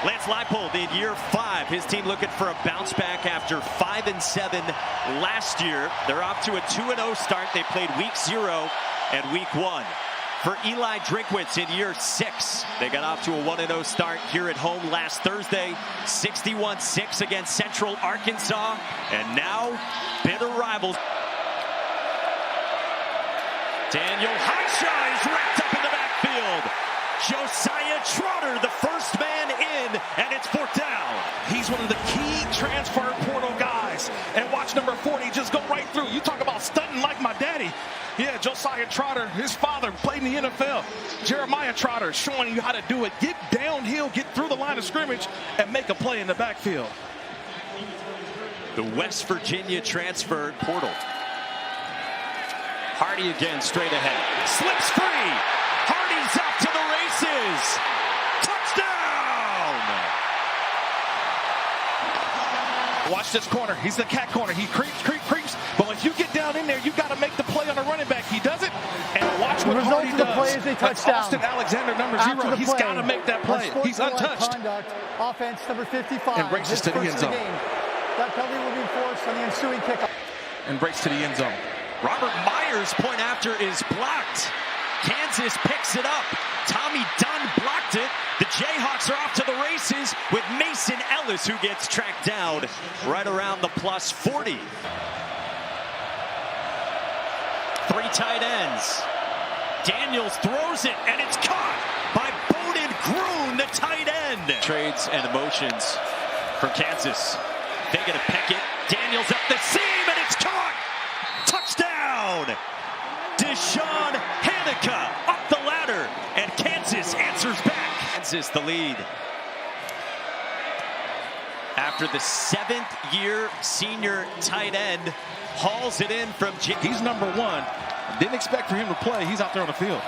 Lance Leipold in year 5. His team looking for a bounce back after 5-7 last year. They're off to a 2-0 start. They played week 0 and week 1. For Eli Drinkwitz in year 6, they got off to a 1-0 start here at home last Thursday. 61-6 against Central Arkansas. And now, bitter rivals. Daniel Highshaw is wrapped up in the backfield. Josiah Trotter, the first man in, and it's 4th down. He's one of the key transfer portal guys. And watch number 40 just go right through. You talk about stunting like my daddy. Yeah, Josiah Trotter, his father played in the NFL. Jeremiah Trotter showing you how to do it. Get downhill, get through the line of scrimmage, and make a play in the backfield. The West Virginia transfer portal. Hardy again straight ahead. Slips free. Hardy's out to the races. Touchdown! Watch this corner. He's the cat corner. He creeps. But if you get down in there, you got to make the play on the running back. He does it. And watch what Hardy does. The play is a touchdown. Austin Alexander, number 0. He's got to make that play. He's untouched. Conduct, offense number 55. And breaks to the end zone. That penalty will be forced on the ensuing kickoff. And breaks to the end zone. Robert Myers' point after is blocked. Kansas picks it up. Tommy Dunn blocked it. The Jayhawks are off to the races with Mason Ellis, who gets tracked down right around the plus 40. 3 tight ends. Daniels throws it, and it's caught by Bowden Groon, the tight end. Trades and emotions for Kansas. They get a peck it. Daniels up the seam, and it's caught. Touchdown! Deshaun Hanukkah up the ladder, and Kansas answers back. Kansas the lead. After the 7th-year senior tight end hauls it in from He's number 1. Didn't expect for him to play. He's out there on the field.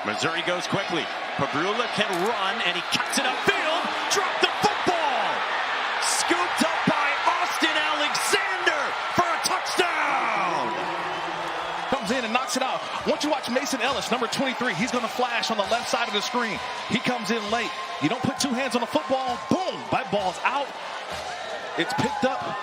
Missouri goes quickly. Pabrula can run, and he cuts it upfield. Drop the football. Scooped up by Austin Alexander for a touchdown. Comes in and knocks it out. Once you watch Mason Ellis, number 23, he's going to flash on the left side of the screen. He comes in late. You don't put 2 hands on the football. Boom. That ball's out. It's picked up.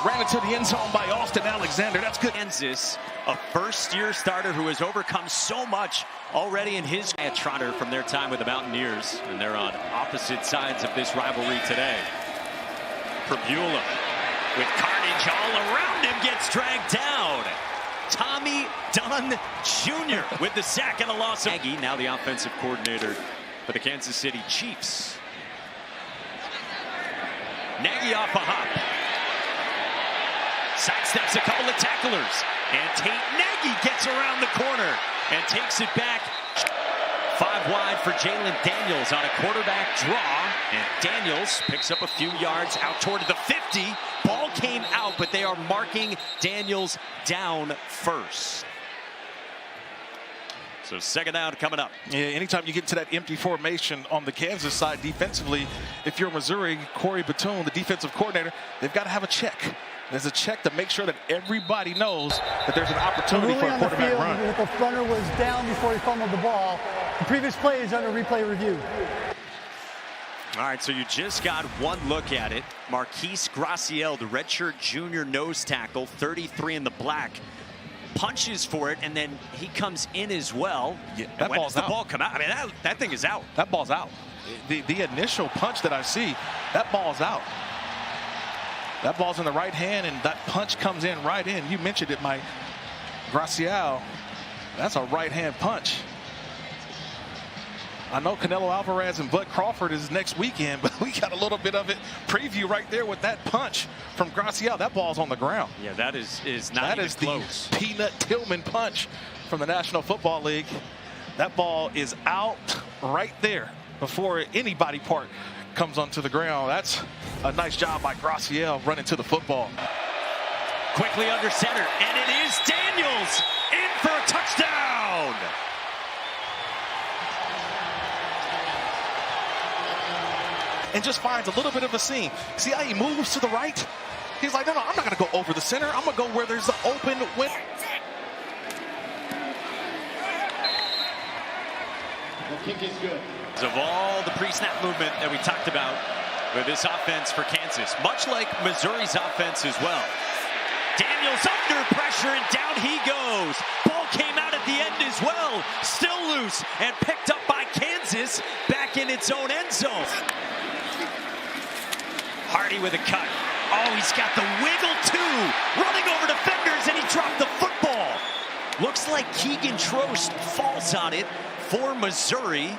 Ran into the end zone by Austin Alexander. That's good. Kansas, a first-year starter who has overcome so much already in his Trotter from their time with the Mountaineers. And they're on opposite sides of this rivalry today. Perbula with carnage all around him gets dragged down. Tommy Dunn Jr. with the sack and a loss. Nagy, now the offensive coordinator for the Kansas City Chiefs. Nagy off a hop. Sidesteps a couple of tacklers. And Tate Nagy gets around the corner and takes it back. 5 wide for Jalen Daniels on a quarterback draw. And Daniels picks up a few yards out toward the 50. Ball came out, but they are marking Daniels down first. So 2nd down coming up. Yeah, anytime you get to that empty formation on the Kansas side defensively, if you're Missouri, Corey Batoon, the defensive coordinator, they've got to have a check. There's a check to make sure that everybody knows that there's an opportunity for a quarterback run. The runner was down before he fumbled the ball. The previous play is under replay review. All right, so you just got one look at it. Marquise Graciel, the redshirt junior nose tackle, 33 in the black, punches for it, and then he comes in as well. Yeah, that when ball's does the out. ball come out? I mean, that thing is out. That ball's out. The initial punch that I see, that ball's out. That ball's in the right hand, and that punch comes in right in. You mentioned it, Mike. Graciel, that's a right-hand punch. I know Canelo Alvarez and Bud Crawford is next weekend, but we got a little bit of it preview right there with that punch from Graciel. That ball's on the ground. Yeah, that is not even close. The Peanut Tillman punch from the National Football League. That ball is out right there before anybody part comes onto the ground. That's a nice job by Graciel running to the football. Quickly under center, and it is Daniels in for a touchdown. And just finds a little bit of a seam. See how he moves to the right? He's like, no, I'm not going to go over the center. I'm going to go where there's the open window. The kick is good. Of all the pre-snap movement that we talked about, with this offense for Kansas, much like Missouri's offense as well. Daniels under pressure, and down he goes. Ball came out at the end as well. Still loose and picked up by Kansas back in its own end zone. Hardy with a cut. Oh, he's got the wiggle too. Running over defenders, and he dropped the football. Looks like Keegan Trost falls on it for Missouri.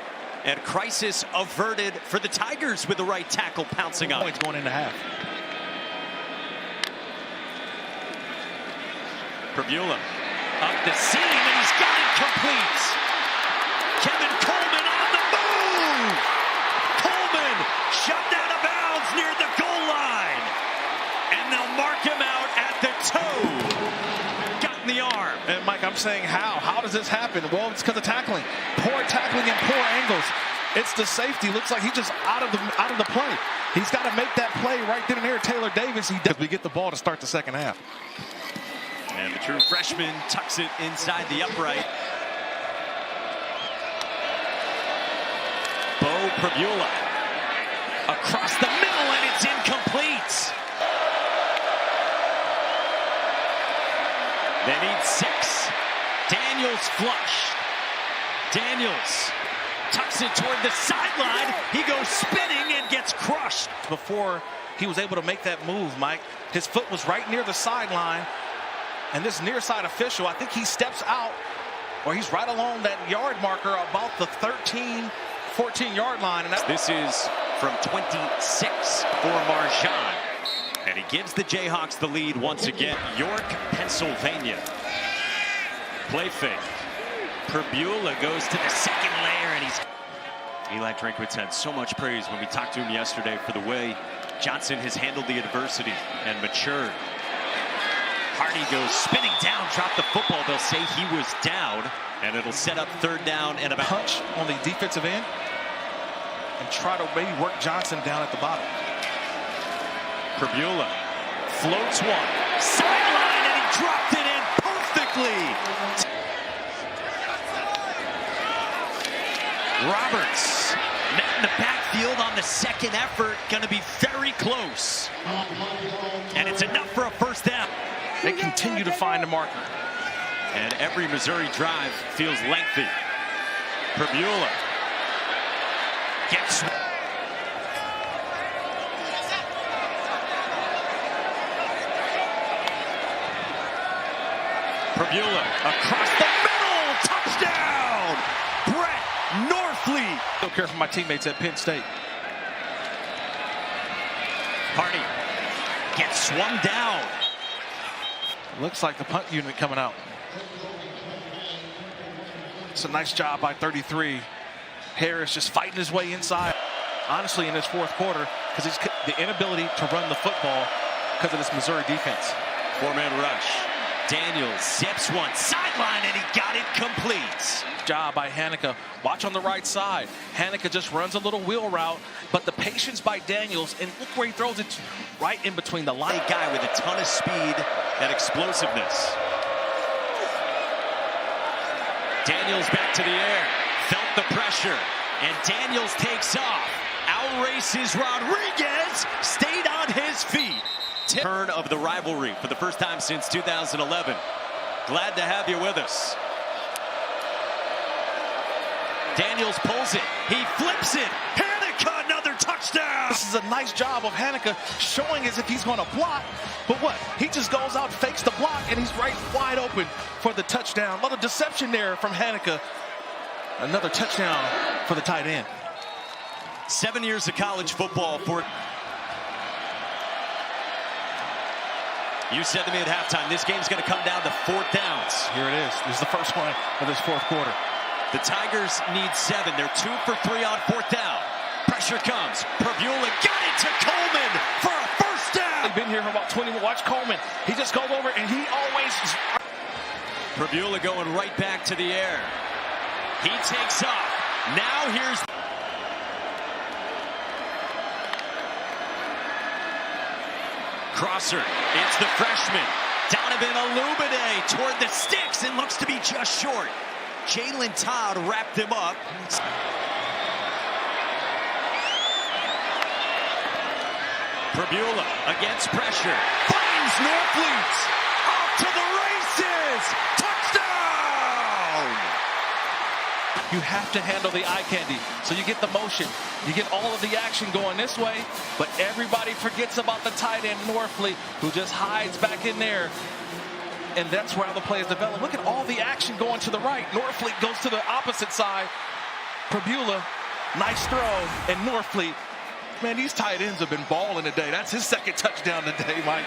And crisis averted for the Tigers with the right tackle pouncing on. Points going into half. Prabula up the seam, and he's got it complete. Kevin Coleman on the move. Coleman shoved out of bounds near the goal line. And they'll mark him out at the toe. Got in the arm. And Mike, I'm saying how? How does this happen? Well, it's because of tackling. Poor tackling and poor angles. It's the safety. Looks like he's just out of the play. He's got to make that play right then and there. Taylor Davis, he does. We get the ball to start the second half. And the true freshman tucks it inside the upright. Bo Prabula across the middle, and it's incomplete. They need 6. Daniels flush. Daniels tucks it toward the sideline. He goes spinning and gets crushed. Before he was able to make that move, Mike, his foot was right near the sideline. And this near side official, I think he steps out, or he's right along that yard marker about the 13, 14-yard line. And this is from 26 for Marjan. And he gives the Jayhawks the lead once again. York, Pennsylvania. Play fake. Prabula goes to the second layer, and Eli Drinkwitz had so much praise when we talked to him yesterday for the way Johnson has handled the adversity and matured. Hardy goes spinning down, dropped the football. They'll say he was down, and it'll set up 3rd down and about. Punch on the defensive end and try to maybe work Johnson down at the bottom. Prabula floats one, sideline, and he dropped it in perfectly. Roberts met in the backfield on the second effort, going to be very close. And it's enough for a 1st down. They continue to find the marker. And every Missouri drive feels lengthy. Prabula gets... Prabula across the middle, touchdown! Brett Norfleet. Don't care for my teammates at Penn State. Hardy gets swung down. Looks like the punt unit coming out. It's a nice job by 33. Harris just fighting his way inside. Honestly, in this 4th quarter, because it's the inability to run the football because of this Missouri defense. 4-man rush. Daniels zips one sideline, and he got it complete. Job by Hanukkah. Watch on the right side. Hanukkah just runs a little wheel route, but the patience by Daniels, and look where he throws it right in between the line. A guy with a ton of speed and explosiveness. Daniels back to the air. Felt the pressure, and Daniels takes off. Outraces Rodriguez. Stayed on his feet. Turn of the rivalry for the first time since 2011. Glad to have you with us. Daniels pulls it. He flips it. Hanukkah, another touchdown. This is a nice job of Hanukkah showing as if he's going to block. But what? He just goes out, fakes the block, and he's right wide open for the touchdown. A lot of deception there from Hanukkah. Another touchdown for the tight end. 7 years of college football for... You said to me at halftime, this game's going to come down to 4th downs. Here it is. This is the first one of this 4th quarter. The Tigers need 7. They're 2 for 3 on 4th down. Pressure comes. Prabula got it to Coleman for a 1st down. They've been here for about 20 minutes. Watch Coleman. He just goes over, and he always... Prabula going right back to the air. He takes off. Now here's... Crosser, it's the freshman, Donovan Alubade toward the sticks and looks to be just short. Jalen Todd wrapped him up. Prabula against pressure. Finds Norfleet. Off to the races. Touchdown! You have to handle the eye candy. So you get the motion. You get all of the action going this way, but everybody forgets about the tight end, Norfleet, who just hides back in there. And that's where the plays develop. Look at all the action going to the right. Norfleet goes to the opposite side. Prabula, nice throw. And Norfleet, man, these tight ends have been balling today. That's his second touchdown today, Mike.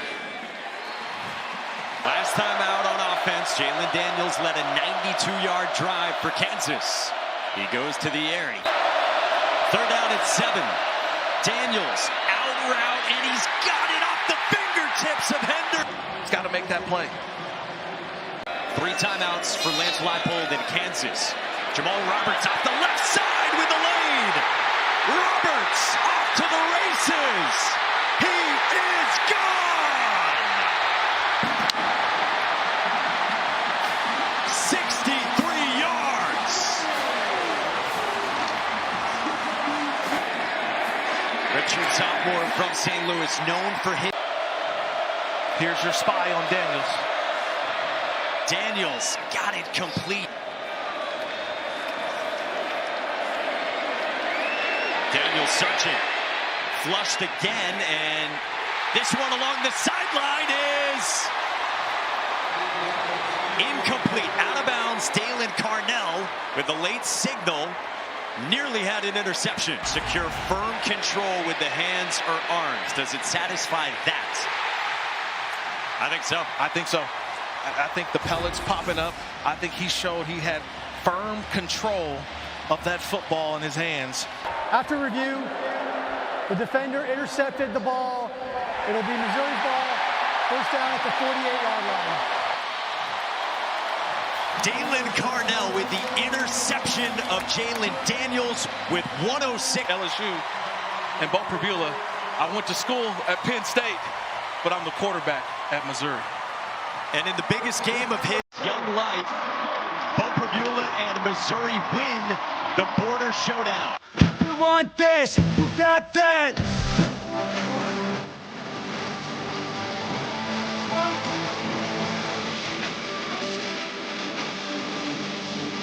Last time out on offense, Jalen Daniels led a 92-yard drive for Kansas. He goes to the air. Third down at 7. Daniels out route, and he's got it off the fingertips of Hender. He's got to make that play. 3 timeouts for Lance Leipold in Kansas. Jamal Roberts off the left side with the lead. Roberts off to the races. He is gone. 63 yards. Richard sophomore from St. Louis, known for his. Here's your spy on Daniels. Daniels got it complete. Daniels searching. Flushed again, and this one along the sideline is incomplete. Out of bounds. Dalen Carnell with the late signal nearly had an interception. Secure firm control with the hands or arms. Does it satisfy that? I think so. I think so. I think the pellets popping up. I think he showed he had firm control of that football in his hands. After review, the defender intercepted the ball. It'll be Missouri's ball. First down at the 48-yard line. Dalen Carnell with the interception of Jalen Daniels with 106. LSU and Bo Prabula. I went to school at Penn State, but I'm the quarterback at Missouri. And in the biggest game of his young life, Bo Prabula and Missouri win the border showdown. You want this, not that.